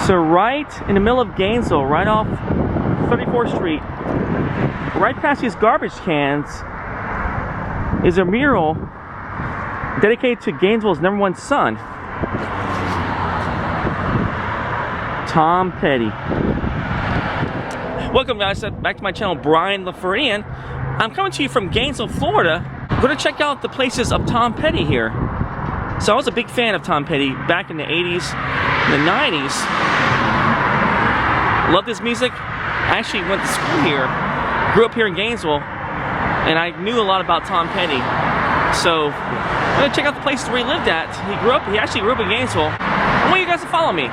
So right in the middle of Gainesville, right off 34th Street, right past these garbage cans, is a mural dedicated to Gainesville's #1 son, Tom Petty. Welcome guys back to my channel, Brian the Floridian. I'm coming to you from Gainesville, Florida. I'm going to check out the places of Tom Petty here. So I was a big fan of Tom Petty back in the 80s and the 90s. Loved his music. I actually went to school here, grew up here in Gainesville, and I knew a lot about Tom Petty. So I'm going to check out the places where he lived at. He actually grew up in Gainesville. I want you guys to follow me.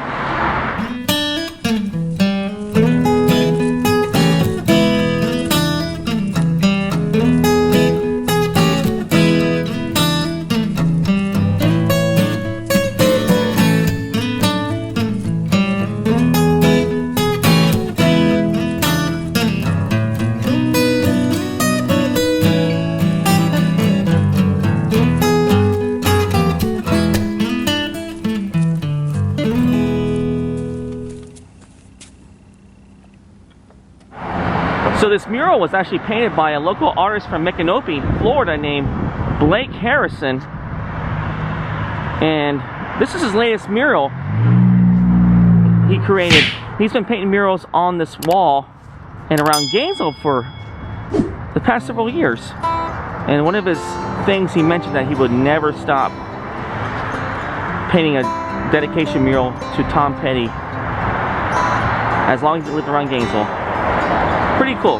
So this mural was actually painted by a local artist from Micanopy, Florida, named Blake Harrison. And this is his latest mural he created. He's been painting murals on this wall and around Gainesville for the past several years. And one of his things, he mentioned that he would never stop painting a dedication mural to Tom Petty as long as he lived around Gainesville. Pretty cool.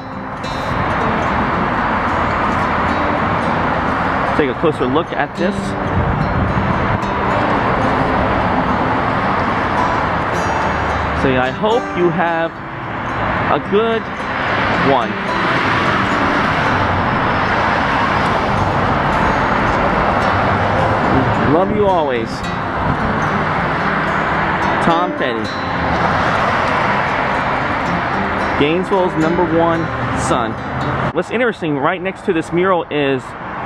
Take a closer look at this. So yeah, I hope you have a good one. Love you always. Tom Petty. Gainesville's #1 son. What's interesting, right next to this mural is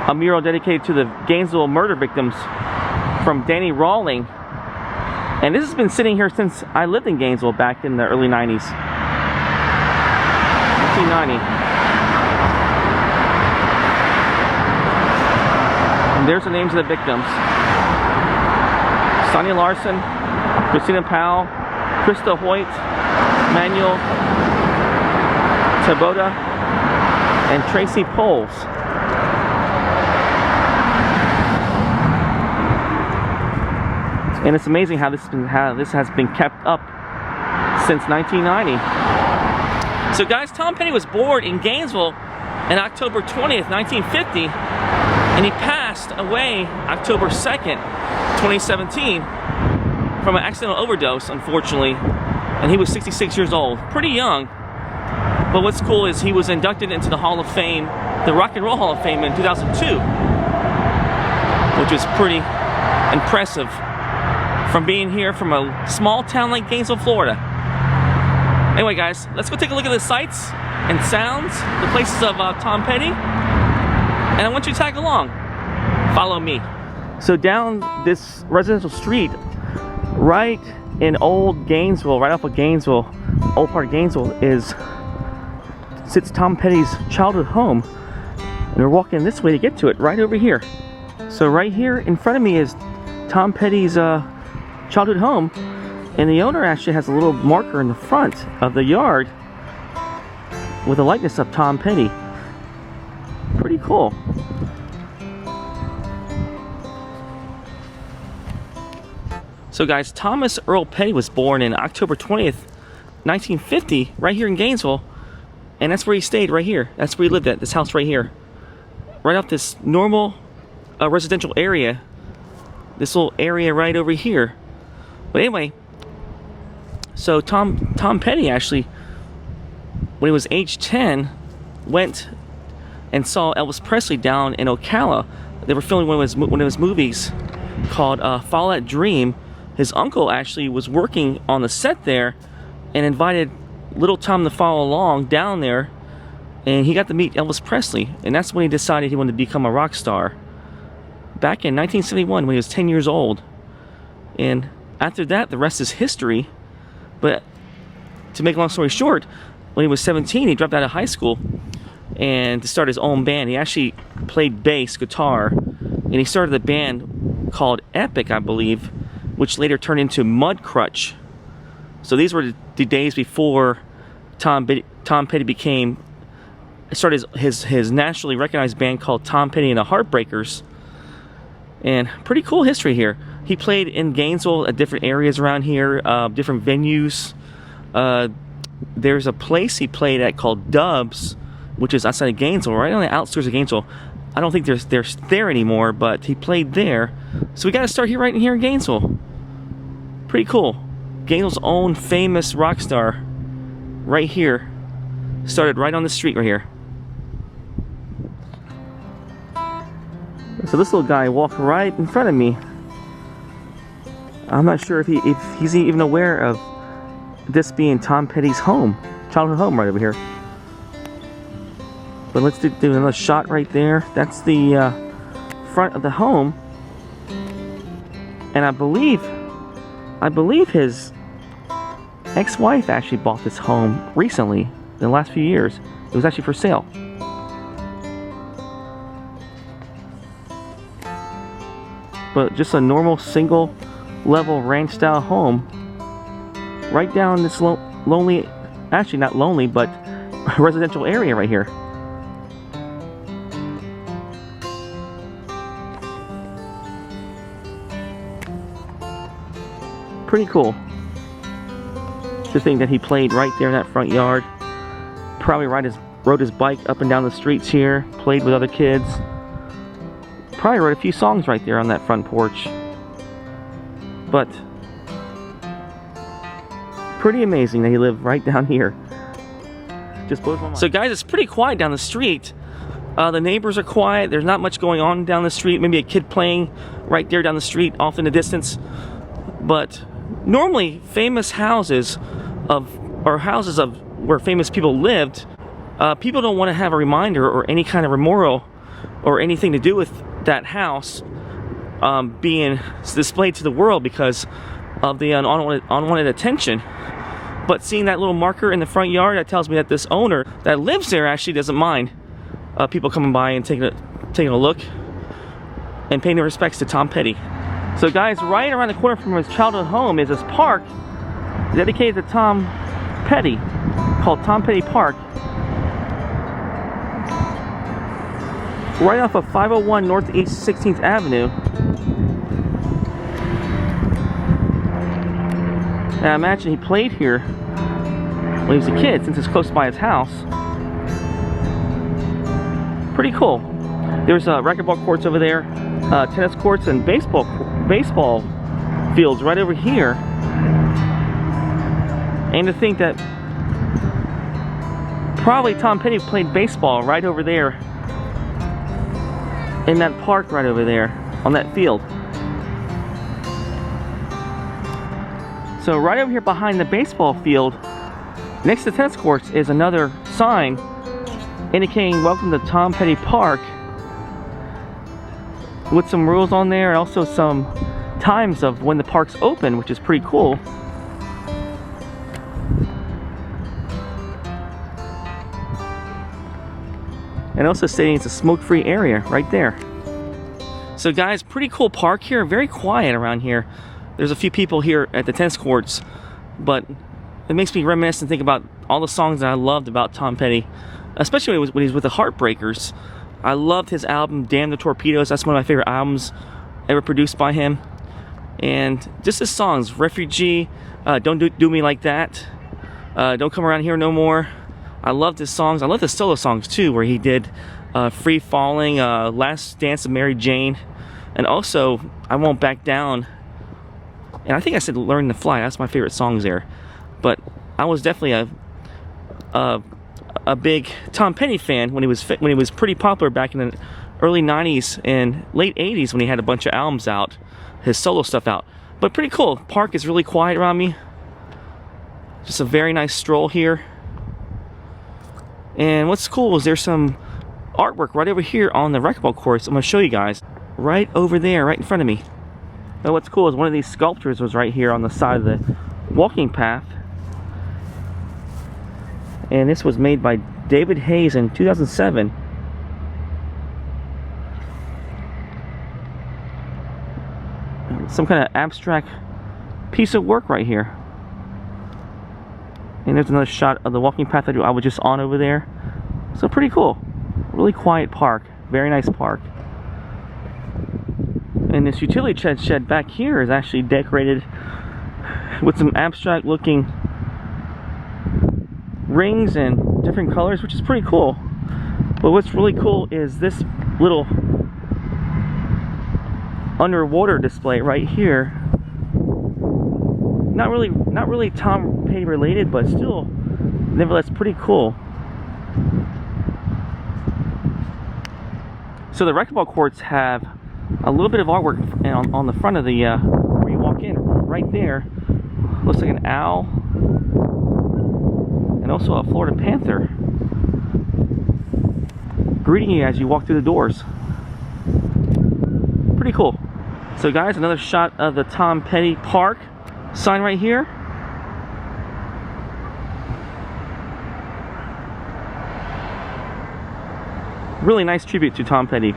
a mural dedicated to the Gainesville murder victims from Danny Rawling. And this has been sitting here since I lived in Gainesville back in the early 90s. 1990. And there's the names of the victims. Sonia Larson, Christina Powell, Krista Hoyt, Manuel Taboda, and Tracy Poles. And it's amazing how this has been kept up since 1990. So guys, Tom Petty was born in Gainesville on October 20th, 1950, and he passed away October 2nd, 2017 from an accidental overdose, unfortunately, and he was 66 years old. Pretty young. But what's cool is he was inducted into the Hall of Fame, the Rock and Roll Hall of Fame in 2002, which was pretty impressive from being here from a small town like Gainesville, Florida. Anyway guys, let's go take a look at the sights and sounds, the places of Tom Petty, and I want you to tag along. Follow me. So down this residential street, right in old Gainesville, right off of Gainesville, old part of Gainesville, sits Tom Petty's childhood home, and we're walking this way to get to it, right over here. So right here in front of me is Tom Petty's childhood home, and the owner actually has a little marker in the front of the yard with a likeness of Tom Petty. Pretty cool. So guys, Thomas Earl Petty was born on October 20th, 1950, right here in Gainesville. And that's where he stayed, right here. That's where he lived at, this house right here. Right off this normal residential area. This little area right over here. But anyway, so Tom Petty actually, when he was age 10, went and saw Elvis Presley down in Ocala. They were filming one of his movies called Follow That Dream. His uncle actually was working on the set there and invited little Tom to follow along down there, and he got to meet Elvis Presley, and that's when he decided he wanted to become a rock star back in 1971 when he was 10 years old. And after that, the rest is history. But to make a long story short, when he was 17, he dropped out of high school and to start his own band. He actually played bass guitar, and he started a band called Epic, I believe, which later turned into Mudcrutch. So these were the days before Tom Petty started his nationally recognized band called Tom Petty and the Heartbreakers. And pretty cool history here. He played in Gainesville at different areas around here, different venues. There's a place he played at called Dubs, which is outside of Gainesville, right on the outskirts of Gainesville. I don't think they're there anymore, but he played there. So we got to start here, right in here in Gainesville. Pretty cool. Gainesville's own famous rock star, right here, started right on the street right here. So this little guy walked right in front of me. I'm not sure if he's even aware of this being Tom Petty's home, childhood home right over here. But let's do another shot right there. That's the front of the home. And I believe his ex-wife actually bought this home recently, in the last few years. It was actually for sale. But just a normal single level ranch style home right down this lonely, actually not lonely, but residential area right here. Pretty cool. To think that he played right there in that front yard. Probably rode his bike up and down the streets here, played with other kids. Probably wrote a few songs right there on that front porch. But pretty amazing that he lived right down here. Just blows my mind. So guys, it's pretty quiet down the street. The neighbors are quiet. There's not much going on down the street. Maybe a kid playing right there down the street off in the distance. But normally famous houses of where famous people lived, people don't want to have a reminder or any kind of memorial or anything to do with that house being displayed to the world because of the unwanted attention. But seeing that little marker in the front yard, that tells me that this owner that lives there actually doesn't mind people coming by and taking a look and paying their respects to Tom Petty. So guys, right around the corner from his childhood home is this park dedicated to Tom Petty, called Tom Petty Park. Right off of 501 Northeast 16th Avenue. Now I imagine he played here when he was a kid, since it's close by his house. Pretty cool. There's racquetball courts over there, tennis courts, and baseball fields right over here. And to think that probably Tom Petty played baseball right over there in that park right over there on that field. So right over here behind the baseball field, next to the tennis courts, is another sign indicating welcome to Tom Petty Park, with some rules on there and also some times of when the park's open, which is pretty cool. And also stating it's a smoke-free area right there. So guys, pretty cool park here, very quiet around here. There's a few people here at the tennis courts, but it makes me reminisce and think about all the songs that I loved about Tom Petty, especially when he was with the Heartbreakers. I loved his album Damn the Torpedoes. That's one of my favorite albums ever produced by him. And just his songs, Refugee, Don't Do Me Like That, Don't Come Around Here No More. I loved his songs. I love his solo songs too, where he did Free Falling, Last Dance of Mary Jane, and also I Won't Back Down. And I think I said Learn to Fly. That's my favorite songs there. But I was definitely a big Tom Petty fan when he was pretty popular back in the early 90s and late 80s when he had a bunch of albums out, his solo stuff out. But pretty cool. Park is really quiet around me. Just a very nice stroll here. And what's cool is there's some artwork right over here on the racquetball courts. I'm going to show you guys. Right over there, right in front of me. And what's cool is one of these sculptures was right here on the side of the walking path. and this was made by David Hayes in 2007. Some kind of abstract piece of work right here. And there's another shot of the walking path that I was just on over there. So pretty cool. Really quiet park. Very nice park. And this utility shed back here is actually decorated with some abstract looking rings and different colors, which is pretty cool. But what's really cool is this little underwater display right here. Not really Tom Petty related, but still nevertheless pretty cool. So the racquetball courts have a little bit of artwork on the front of the where you walk in. Right there looks like an owl and also a Florida panther greeting you as you walk through the doors. Pretty cool. So guys, another shot of the Tom Petty Park sign right here. Really nice tribute to Tom Petty.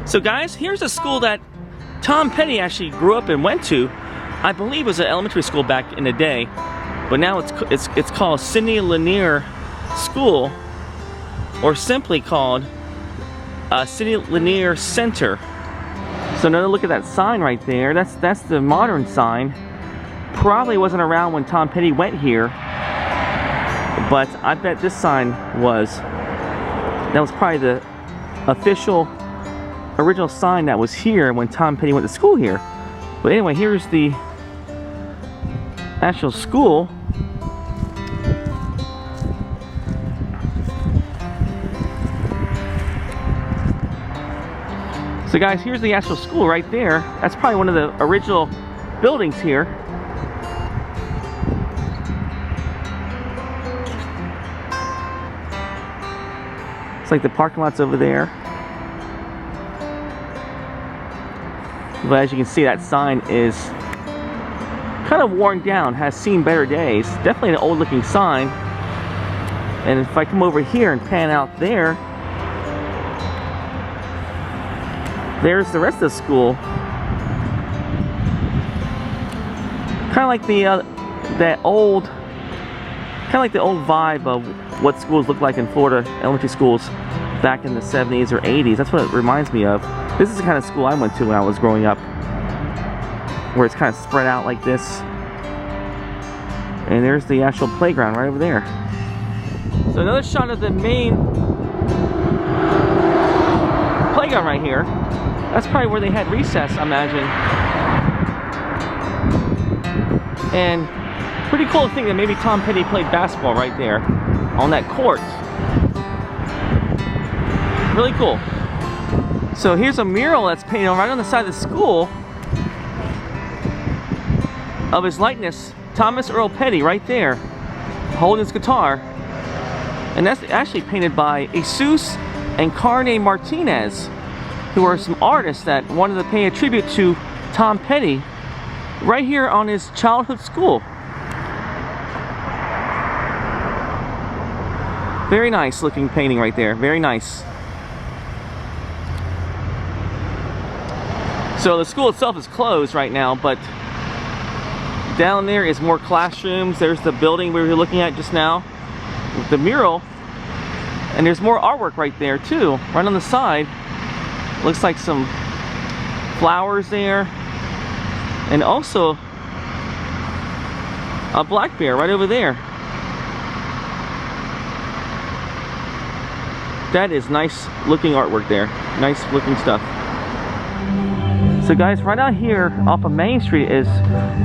So guys, here's a school that Tom Petty actually grew up and went to. I believe it was an elementary school back in the day, but now it's called Sidney Lanier School, or simply called Sidney Lanier Center. So another look at that sign right there. That's the modern sign. Probably wasn't around when Tom Petty went here, but I bet this sign was. That was probably the official original sign that was here when Tom Petty went to school here. But anyway, here's the actual school. So guys, here's the actual school right there. That's probably one of the original buildings here. It's like the parking lot's over there. But as you can see, that sign is kind of worn down, has seen better days. Definitely an old looking sign. And if I come over here and pan out there, there's the rest of the school. Kind of like the old vibe of what schools look like in Florida, elementary schools back in the 70s or 80s. That's what it reminds me of. This is the kind of school I went to when I was growing up, where it's kind of spread out like this. And there's the actual playground right over there. So another shot of the main playground right here. That's probably where they had recess, I imagine. And pretty cool thing that maybe Tom Petty played basketball right there on that court. Really cool. So here's a mural that's painted right on the side of the school of his likeness, Thomas Earl Petty, right there, holding his guitar. And that's actually painted by Jesus and Carne Martinez, who are some artists that wanted to pay a tribute to Tom Petty right here on his childhood school. Very nice looking painting right there, very nice. So the school itself is closed right now, but down there is more classrooms. There's the building we were looking at just now with the mural, and there's more artwork right there too, right on the side. Looks like some flowers there, and also a black bear right over there. That is nice looking artwork there. Nice looking stuff. So guys, right out here off of Main Street is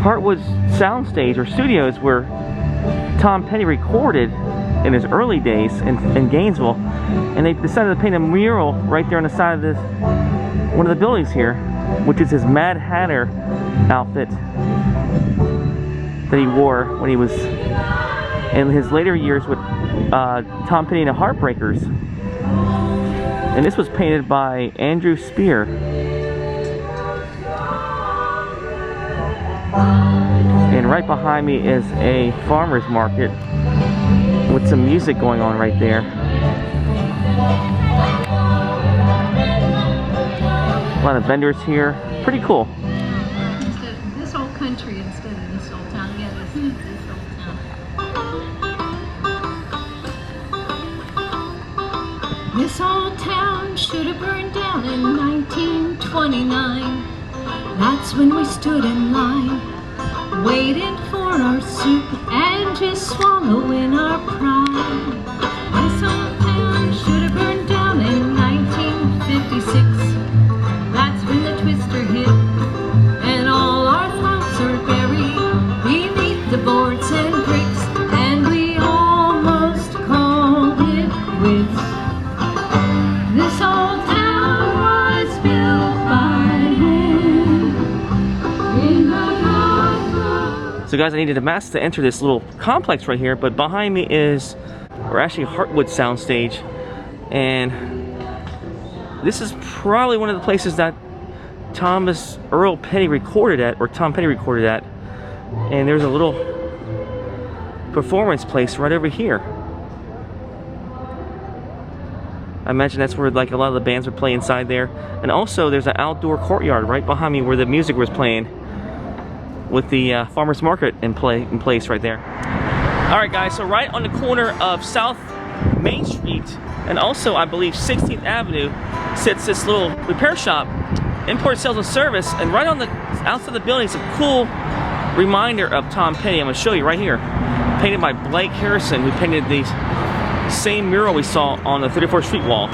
Heartwood's soundstage or studios where Tom Petty recorded in his early days in Gainesville. And they decided to paint a mural right there on the side of this one of the buildings here, which is his Mad Hatter outfit that he wore when he was in his later years with Tom Petty and the Heartbreakers. And this was painted by Andrew Spear. And And right behind me is a farmer's market with some music going on right there. A lot of vendors here. Pretty cool. This old country instead of this old town. Yeah, this is this old town. This old town should have burned down in 1929. That's when we stood in line, waiting for our soup and just swallowing our pride. This old town should have burned down in 1956. That's when the twister hit, and all our thoughts are buried beneath the boards and bricks, and we almost called it quits. This old town was built by hand in the north. So guys, I needed a mask to enter this little complex right here, but behind me is, or actually, Heartwood Soundstage, and this is probably one of the places that Tom Petty recorded at. And there's a little performance place right over here. I imagine that's where like a lot of the bands would play inside there. And also there's an outdoor courtyard right behind me where the music was playing, with the farmer's market in place right there. Alright guys, so right on the corner of South Main Street and also I believe 16th Avenue sits this little repair shop, Import Sales and Service, and right on the outside of the building is a cool reminder of Tom Petty. I'm going to show you right here. Painted by Blake Harrison, who painted the same mural we saw on the 34th Street wall.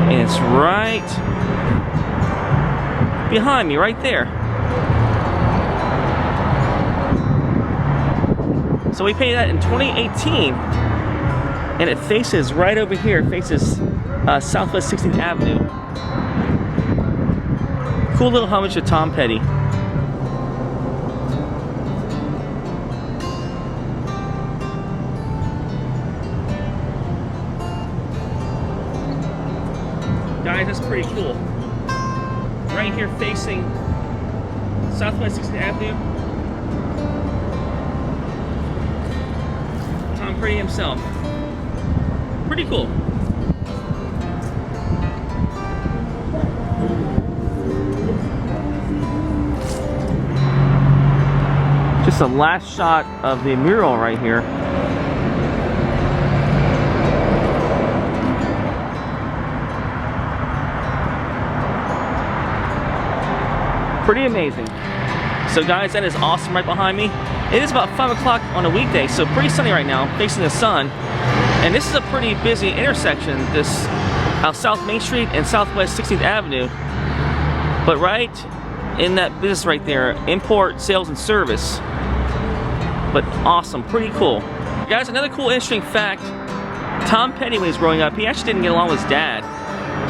And it's right behind me, right there. So we painted that in 2018, and it faces right over here. It faces Southwest 16th Avenue. Cool little homage to Tom Petty. Guys, that's pretty cool. Right here facing Southwest 16th Avenue. Tom Petty himself. Pretty cool. Just a last shot of the mural right here. Pretty amazing. So guys, that is awesome right behind me. It is about 5 o'clock on a weekday, so pretty sunny right now, facing the sun. And this is a pretty busy intersection, this South Main Street and Southwest 16th Avenue. But right in that business right there, Import Sales and Service. But awesome, pretty cool. Guys, another cool interesting fact, Tom Petty when he was growing up, he actually didn't get along with his dad.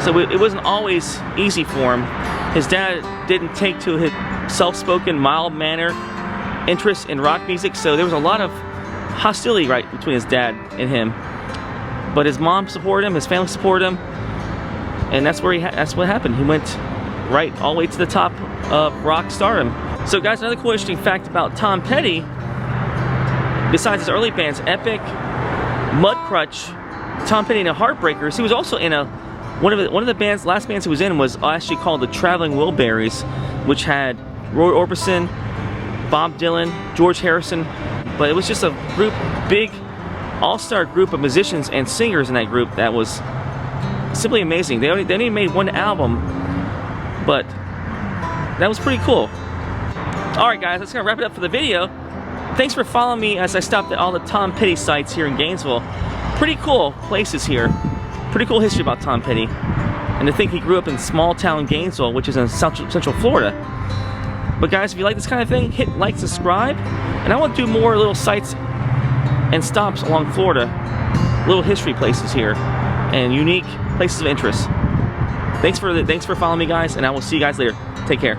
So it wasn't always easy for him. His dad didn't take to his self-spoken, mild manner interest in rock music, so there was a lot of hostility right between his dad and him. But his mom supported him, his family supported him, and that's where that's what happened. He went right all the way to the top of rock stardom. So guys, another cool interesting fact about Tom Petty, besides his early bands, Epic, Mudcrutch, Tom Petty and the Heartbreakers, he was also in one of the bands, last bands he was in was actually called the Traveling Wilburys, which had Roy Orbison, Bob Dylan, George Harrison. But it was just a group, big all-star group of musicians and singers in that group that was simply amazing. They only made one album, but that was pretty cool. Alright guys, that's gonna wrap it up for the video. Thanks for following me as I stopped at all the Tom Petty sites here in Gainesville. Pretty cool places here. Pretty cool history about Tom Petty. And to think he grew up in small town Gainesville, which is in Central Florida. But guys, if you like this kind of thing, hit like, subscribe. And I want to do more little sites and stops along Florida. Little history places here. And unique places of interest. Thanks for following me guys, and I will see you guys later. Take care.